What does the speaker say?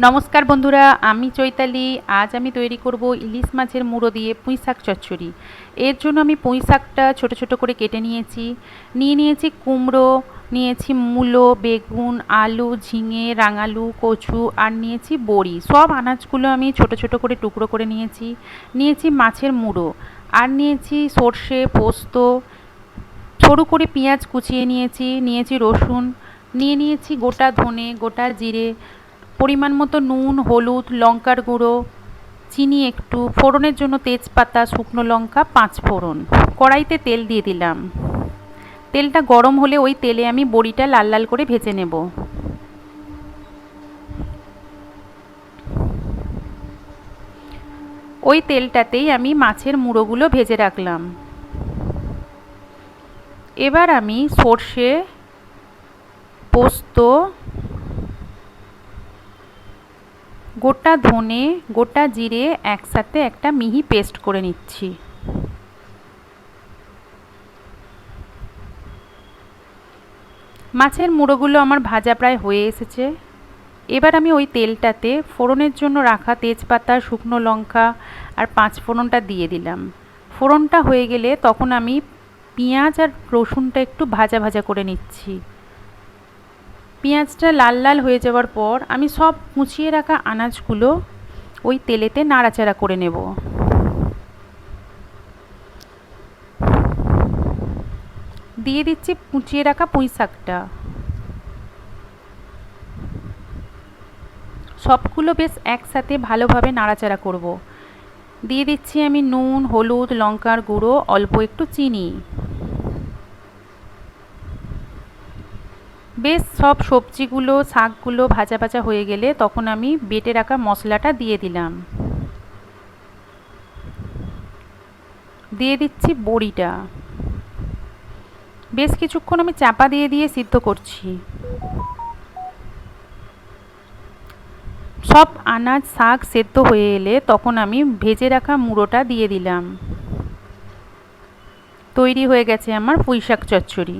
নমস্কার বন্ধুরা, আমি চৈতালি। আজ আমি তৈরি করব ইলিশ মাছের মুড়ো দিয়ে পুঁই শাক চচ্চড়ি। এর জন্য আমি পুঁই শাকটা ছোট ছোট করে কেটে নিয়েছি কুমড়ো, নিয়েছি মূলো, বেগুন, আলু, ঝিঙে, রাঙালু, কচু আর নিয়েছি বড়ি। সব আনাজগুলো আমি ছোট ছোট করে টুকরো করে নিয়েছি মাছের মুড়ো আর নিয়েছি সর্ষে, পোস্ত, সরু করে পেঁয়াজ কুচিয়ে নিয়েছি রসুন, নিয়েছি গোটা ধনে, গোটা জিরে, পরিমাণ মতো নুন, হলুদ, লঙ্কার গুঁড়ো, চিনি একটু, ফোড়নের জন্য তেজপাতা, শুকনো লঙ্কা, 5 ফোড়ন। কড়াইতে তেল দিয়ে দিলাম। তেলটা গরম হলে ওই তেলে আমি বড়িটা লাল লাল করে ভেজে নেব। ওই তেলটাতেই আমি মাছের মুড়োগুলো ভেজে রাখলাম। এবার আমি সর্ষে, পোস্ত, গোটা ধনে, গোটা জিরে একসাথে একটা মিহি পেস্ট করে নিচ্ছি। মাছের মুড়োগুলো আমার ভাজা প্রায় হয়ে এসেছে। এবার আমি ওই তেলটাতে ফোড়নের জন্য রাখা তেজপাতা, শুকনো লঙ্কা আর 5 ফোড়নটা দিয়ে দিলাম। ফোড়নটা হয়ে গেলে তখন আমি পেঁয়াজ আর রসুনটা একটু ভাজা ভাজা করে নিচ্ছি। পেঁয়াজটা লাল লাল হয়ে যাওয়ার পর আমি সব কুচিয়ে রাখা আনাজগুলো ওই তেলেতে নাড়াচাড়া করে নেব। দিয়ে দিচ্ছি কুচিয়ে রাখা পুঁই শাকটা। সবগুলো বেশ একসাথে ভালোভাবে নাড়াচাড়া করব। দিয়ে দিচ্ছি আমি নুন, হলুদ, লঙ্কার গুঁড়ো, অল্প একটু চিনি। বেশ সব সবজিগুলো, শাকগুলো ভাজা ভাজা হয়ে গেলে তখন আমি বেটে রাখা মশলাটা দিয়ে দিলাম। দিয়ে দিচ্ছি বড়িটা। বেশ কিছুক্ষণ আমি চাপা দিয়ে সিদ্ধ করছি। সব আনাজ শাক সেদ্ধ হয়ে এলে তখন আমি ভেজে রাখা মুড়োটা দিয়ে দিলাম। তৈরি হয়ে গেছে আমার পুঁই শাক চচ্চড়ি।